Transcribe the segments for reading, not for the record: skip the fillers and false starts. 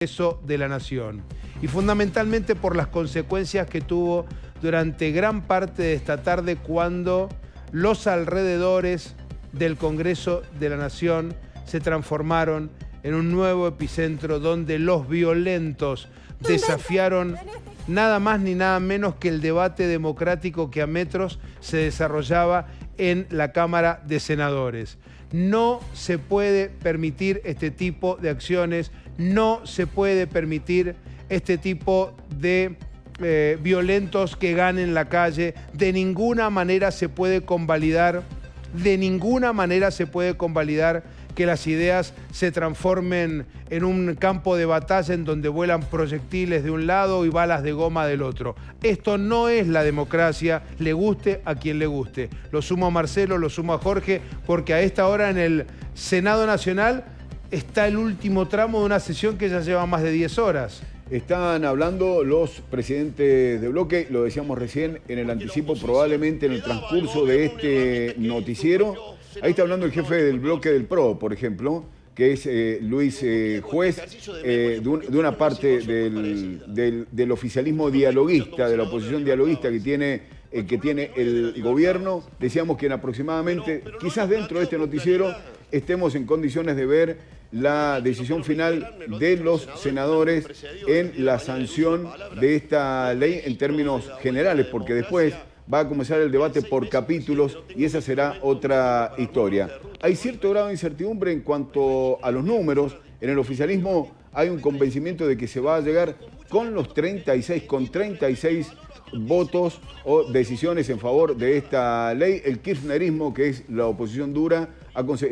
Congreso de la Nación y fundamentalmente por las consecuencias que tuvo durante gran parte de esta tarde cuando los alrededores del Congreso de la Nación se transformaron en un nuevo epicentro donde los violentos desafiaron nada más ni nada menos que el debate democrático que a metros se desarrollaba en la Cámara de Senadores. No se puede permitir este tipo de acciones, no se puede permitir este tipo de violentos que ganen la calle. De ninguna manera se puede convalidar, que las ideas se transformen en un campo de batalla en donde vuelan proyectiles de un lado y balas de goma del otro. Esto no es la democracia, le guste a quien le guste. Lo sumo a Marcelo, lo sumo a Jorge, porque a esta hora en el Senado Nacional está el último tramo de una sesión que ya lleva más de 10 horas. Están hablando los presidentes de bloque, lo decíamos recién en el anticipo, probablemente en el transcurso de este noticiero. Ahí está hablando el jefe del bloque del PRO, por ejemplo, que es Luis Juez, de una parte del oficialismo dialoguista, de la oposición dialoguista que tiene el gobierno. Decíamos que en aproximadamente, quizás dentro de este noticiero, estemos en condiciones de ver la decisión final de los senadores en la sanción de esta ley en términos generales, porque después va a comenzar el debate por capítulos y esa será otra historia. Hay cierto grado de incertidumbre en cuanto a los números. En el oficialismo hay un convencimiento de que se va a llegar con 36 votos o decisiones en favor de esta ley. El kirchnerismo, que es la oposición dura,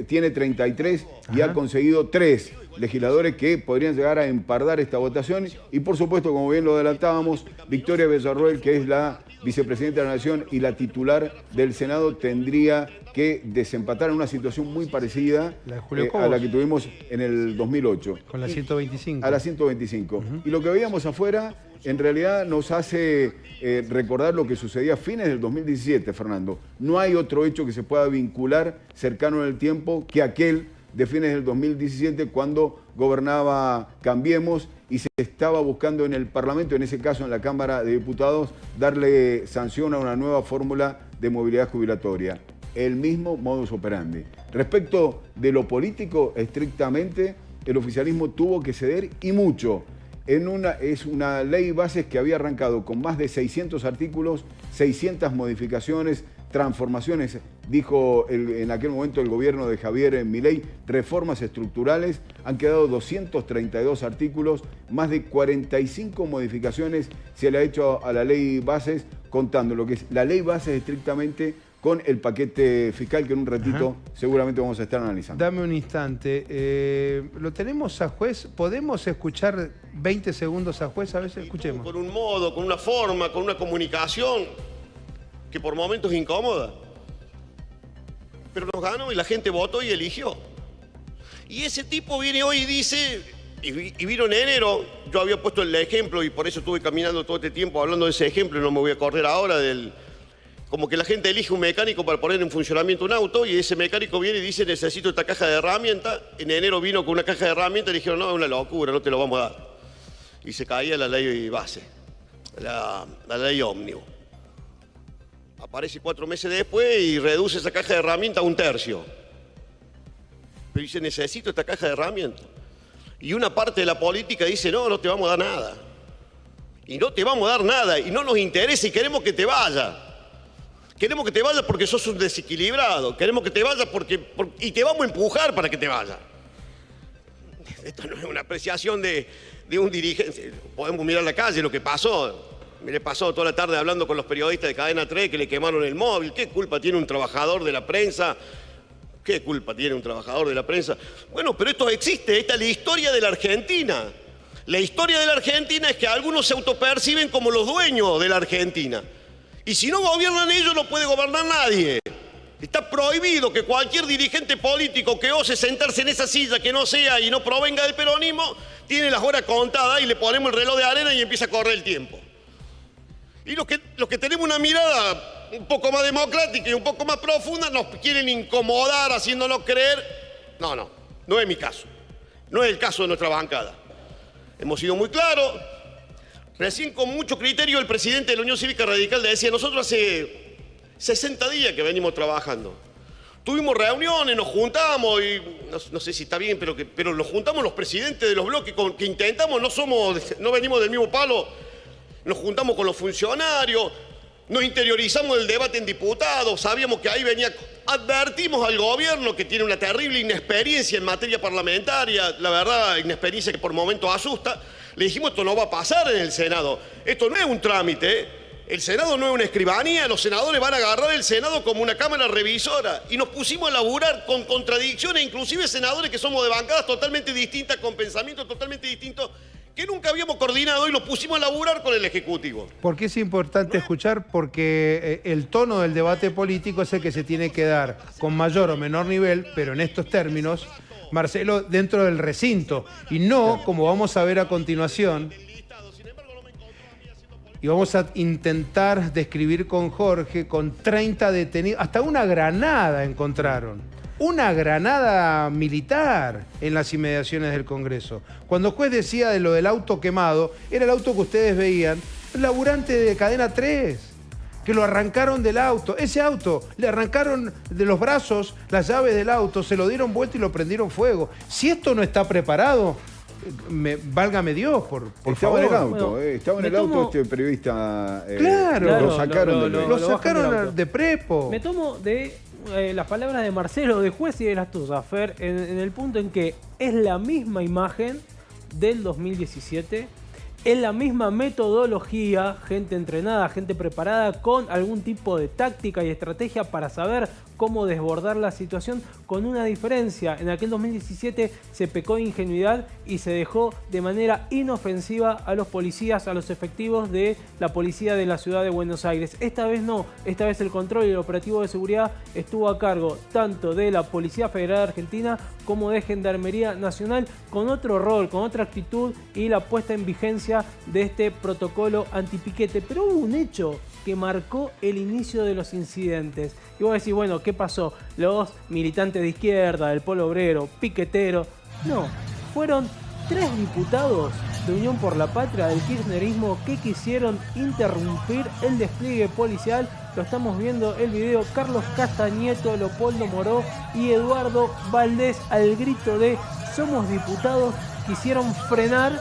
tiene 33 y ha conseguido 3 legisladores que podrían llegar a empardar esta votación. Y por supuesto, como bien lo adelantábamos, Victoria Villarroel, que es la vicepresidenta de la Nación y la titular del Senado, tendría que desempatar en una situación muy parecida a la que tuvimos en el 2008. Con la 125. A la 125. Y lo que veíamos afuera en realidad nos hace recordar lo que sucedía a fines del 2017, Fernando. No hay otro hecho que se pueda vincular cercano en el tiempo que aquel de fines del 2017, cuando gobernaba Cambiemos y se estaba buscando en el Parlamento, en ese caso en la Cámara de Diputados, darle sanción a una nueva fórmula de movilidad jubilatoria. El mismo modus operandi. Respecto de lo político, estrictamente, el oficialismo tuvo que ceder y mucho. Es una ley bases que había arrancado con más de 600 artículos, 600 modificaciones, transformaciones, dijo en aquel momento el gobierno de Javier Milei, reformas estructurales. Han quedado 232 artículos, más de 45 modificaciones se le ha hecho a la ley bases, contando lo que es la ley bases estrictamente con el paquete fiscal que en un ratito seguramente vamos a estar analizando. Dame un instante. ¿Lo tenemos a Juez? ¿Podemos escuchar 20 segundos a Juez? A veces escuchemos. Con un modo, con una forma, con una comunicación que por momentos es incómoda. Pero nos ganó y la gente votó y eligió. Y ese tipo viene hoy y dice, y vino en enero, yo había puesto el ejemplo y por eso estuve caminando todo este tiempo hablando de ese ejemplo y no me voy a correr ahora como que la gente elige un mecánico para poner en funcionamiento un auto y ese mecánico viene y dice, necesito esta caja de herramientas. En enero vino con una caja de herramientas y dijeron, no, es una locura, no te lo vamos a dar. Y se caía la ley base, la ley ómnibus. Aparece 4 meses después y reduce esa caja de herramientas a 1/3. Pero dice, necesito esta caja de herramientas. Y una parte de la política dice, no, no te vamos a dar nada. Y no te vamos a dar nada, y no nos interesa y queremos que te vayas. Queremos que te vayas porque sos un desequilibrado. Queremos que te vayas y te vamos a empujar para que te vayas. Esto no es una apreciación de un dirigente. Podemos mirar la calle, lo que pasó. Me le pasó toda la tarde hablando con los periodistas de Cadena 3 que le quemaron el móvil. ¿Qué culpa tiene un trabajador de la prensa? ¿Qué culpa tiene un trabajador de la prensa? Bueno, pero esto existe. Esta es la historia de la Argentina. La historia de la Argentina es que algunos se autoperciben como los dueños de la Argentina. Y si no gobiernan ellos, no puede gobernar nadie. Está prohibido que cualquier dirigente político que ose sentarse en esa silla que no sea y no provenga del peronismo, tiene las horas contadas y le ponemos el reloj de arena y empieza a correr el tiempo. Y los que tenemos una mirada un poco más democrática y un poco más profunda nos quieren incomodar haciéndonos creer. No es mi caso. No es el caso de nuestra bancada. hemos sido muy claros. Recién con mucho criterio el presidente de la Unión Cívica Radical decía, nosotros hace 60 días que venimos trabajando. Tuvimos reuniones, nos juntamos y no sé si está bien, pero nos juntamos los presidentes de los bloques que intentamos, no venimos del mismo palo, nos juntamos con los funcionarios, nos interiorizamos del debate en diputados, sabíamos que ahí venía, advertimos al gobierno que tiene una terrible inexperiencia en materia parlamentaria, la verdad, inexperiencia que por momentos asusta. Le dijimos, esto no va a pasar en el Senado, esto no es un trámite, el Senado no es una escribanía, los senadores van a agarrar el Senado como una cámara revisora. Y nos pusimos a laburar con contradicciones, inclusive senadores que somos de bancadas totalmente distintas, con pensamientos totalmente distintos, que nunca habíamos coordinado y nos pusimos a laburar con el Ejecutivo. ¿Por qué es importante escuchar? Porque el tono del debate político es el que se tiene que dar con mayor o menor nivel, pero en estos términos, Marcelo, dentro del recinto, y no, como vamos a ver a continuación, y vamos a intentar describir con Jorge, con 30 detenidos, hasta una granada encontraron. Una granada militar en las inmediaciones del Congreso. Cuando el juez decía de lo del auto quemado, era el auto que ustedes veían, el laburante de Cadena 3, que lo arrancaron del auto. Ese auto, le arrancaron de los brazos las llaves del auto, se lo dieron vuelta y lo prendieron fuego. Si esto no está preparado, válgame Dios, por favor. Estaba en el auto, estaba en el auto este periodista. Claro, lo sacaron lo sacaron de prepo. Me tomo de las palabras de Marcelo, de juez y de las tuyas, Fer, en el punto en que es la misma imagen del 2017, es la misma metodología, gente entrenada, gente preparada con algún tipo de táctica y estrategia para saber cómo desbordar la situación, con una diferencia. En aquel 2017 se pecó de ingenuidad y se dejó de manera inofensiva a los policías, a los efectivos de la policía de la ciudad de Buenos Aires. Esta vez no, esta vez el control y el operativo de seguridad estuvo a cargo tanto de la Policía Federal Argentina como de Gendarmería Nacional, con otro rol, con otra actitud y la puesta en vigencia de este protocolo antipiquete. Pero hubo un hecho que marcó el inicio de los incidentes. Y vos decís, bueno, ¿qué pasó? Los militantes de izquierda, del Polo Obrero, piqueteros. No, fueron 3 diputados de Unión por la Patria del kirchnerismo que quisieron interrumpir el despliegue policial. Lo estamos viendo el video. Carlos Castañeto, Leopoldo Moró y Eduardo Valdés, al grito de "somos diputados", quisieron frenar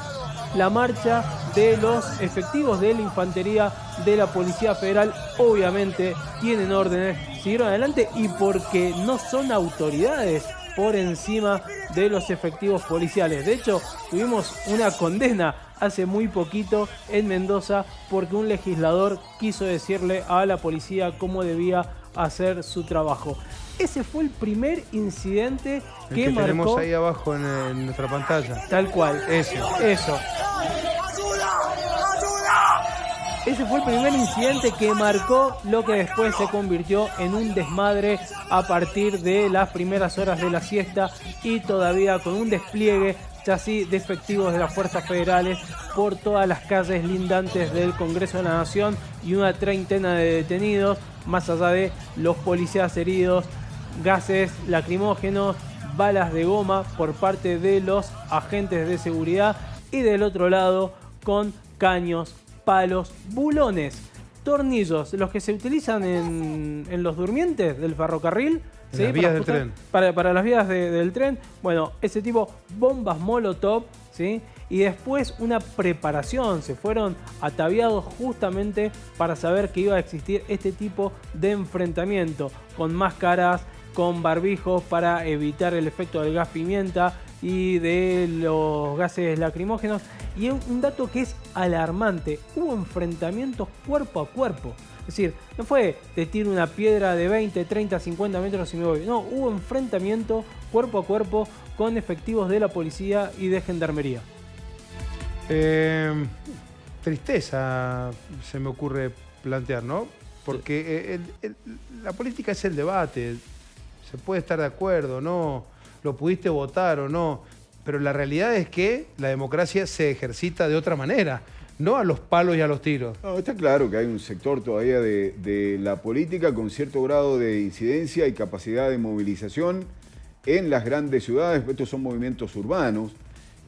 la marcha de los efectivos de la infantería de la Policía Federal. Obviamente tienen órdenes, siguieron adelante, y porque no son autoridades por encima de los efectivos policiales. De hecho, tuvimos una condena hace muy poquito en Mendoza porque un legislador quiso decirle a la policía cómo debía hacer su trabajo. Ese fue el primer incidente que marcó. Tenemos ahí abajo en nuestra pantalla. Tal cual. Eso. Ese fue el primer incidente que marcó lo que después se convirtió en un desmadre a partir de las primeras horas de la siesta, y todavía con un despliegue ya sí de efectivos de las fuerzas federales por todas las calles lindantes del Congreso de la Nación, y una treintena de detenidos, más allá de los policías heridos, gases lacrimógenos, balas de goma por parte de los agentes de seguridad, y del otro lado con caños, palos, bulones, tornillos, los que se utilizan en los durmientes del ferrocarril, ¿sí? Las vías del tren. Para las vías del tren. Bueno, ese tipo, bombas molotov, ¿sí? Y después una preparación, se fueron ataviados justamente para saber que iba a existir este tipo de enfrentamiento, con máscaras, con barbijos para evitar el efecto del gas pimienta y de los gases lacrimógenos. Y un dato que es alarmante: hubo enfrentamientos cuerpo a cuerpo. Es decir, no fue te tiro una piedra de 20, 30, 50 metros y me voy. No, hubo enfrentamiento cuerpo a cuerpo con efectivos de la policía y de gendarmería. Tristeza se me ocurre plantear, ¿no? Porque la política es el debate. Se puede estar de acuerdo, ¿no? Lo pudiste votar o no. Pero la realidad es que la democracia se ejercita de otra manera, no a los palos y a los tiros. No, está claro que hay un sector todavía de la política con cierto grado de incidencia y capacidad de movilización en las grandes ciudades. Estos son movimientos urbanos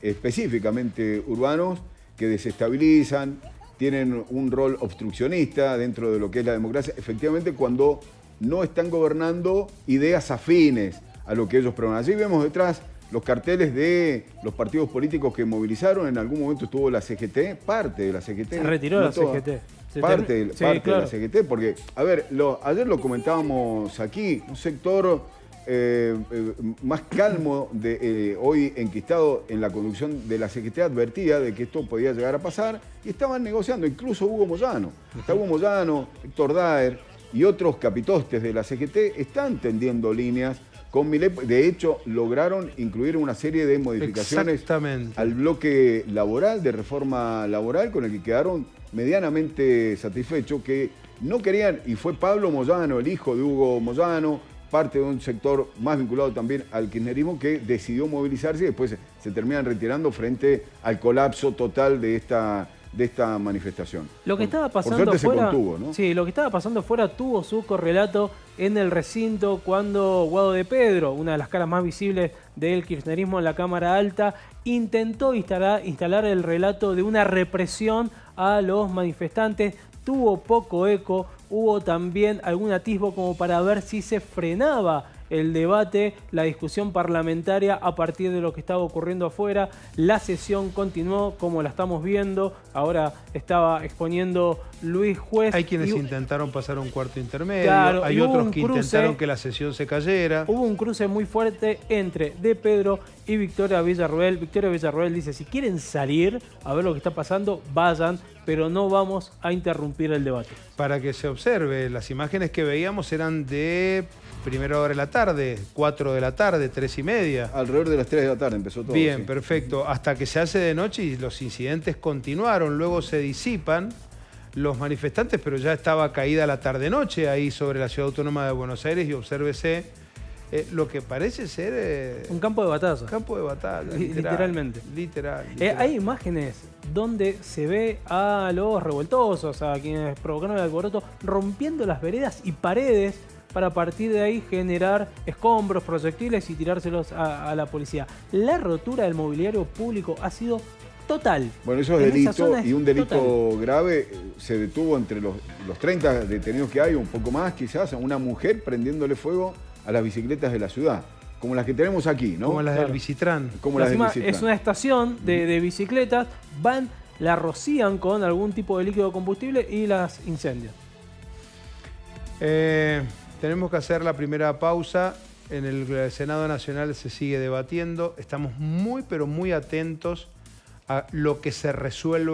específicamente urbanos, que desestabilizan, tienen un rol obstruccionista dentro de lo que es la democracia, efectivamente cuando no están gobernando ideas afines a lo que ellos pregonan. Allí vemos detrás los carteles de los partidos políticos que movilizaron. En algún momento estuvo la CGT, parte de la CGT. Se retiró la CGT. Parte de la CGT, porque, a ver, ayer lo comentábamos aquí, un sector más calmo, hoy enquistado en la conducción de la CGT, advertía de que esto podía llegar a pasar y estaban negociando, incluso Hugo Moyano. Está Hugo Moyano, Héctor Daer y otros capitostes de la CGT están tendiendo líneas con Milei. De hecho, lograron incluir una serie de modificaciones al bloque laboral, de reforma laboral, con el que quedaron medianamente satisfechos, que no querían, y fue Pablo Moyano, el hijo de Hugo Moyano, parte de un sector más vinculado también al kirchnerismo, que decidió movilizarse y después se terminan retirando frente al colapso total de esta manifestación. Lo que estaba pasando por suerte afuera, se contuvo, ¿no? Sí, lo que estaba pasando afuera tuvo su correlato en el recinto cuando Guado de Pedro, una de las caras más visibles del kirchnerismo en la Cámara Alta, intentó instalar el relato de una represión a los manifestantes. Tuvo poco eco, hubo también algún atisbo como para ver si se frenaba el debate, la discusión parlamentaria a partir de lo que estaba ocurriendo afuera. La sesión continuó como la estamos viendo. Ahora estaba exponiendo Luis Juez. Hay quienes intentaron pasar un cuarto intermedio, claro, hay otros que intentaron que la sesión se cayera. Hubo un cruce muy fuerte entre De Pedro y Victoria Villarroel. Victoria Villarroel dice, si quieren salir a ver lo que está pasando, vayan, pero no vamos a interrumpir el debate. Para que se observe, las imágenes que veíamos eran de primera hora de la tarde, 4 de la tarde, 3:30. Alrededor de las 3 de la tarde empezó todo. Bien, sí. perfecto. Hasta que se hace de noche y los incidentes continuaron, luego se disipan los manifestantes, pero ya estaba caída la tarde-noche ahí sobre la Ciudad Autónoma de Buenos Aires y obsérvese lo que parece ser... un campo de batalla. Campo de batalla, literalmente. Literal. Hay imágenes donde se ve a los revoltosos, a quienes provocaron el alboroto, rompiendo las veredas y paredes para a partir de ahí generar escombros, proyectiles y tirárselos a la policía. La rotura del mobiliario público ha sido total. Bueno, eso es delito, y un delito grave. Se detuvo entre los 30 detenidos que hay, un poco más quizás, a una mujer prendiéndole fuego a las bicicletas de la ciudad, como las que tenemos aquí, ¿no? Como las del Bicitrán. Como las del Bicitrán. Es una estación de bicicletas, van, la rocían con algún tipo de líquido combustible y las incendian. Tenemos que hacer la primera pausa. En el Senado Nacional se sigue debatiendo. Estamos muy, pero muy atentos a lo que se resuelva.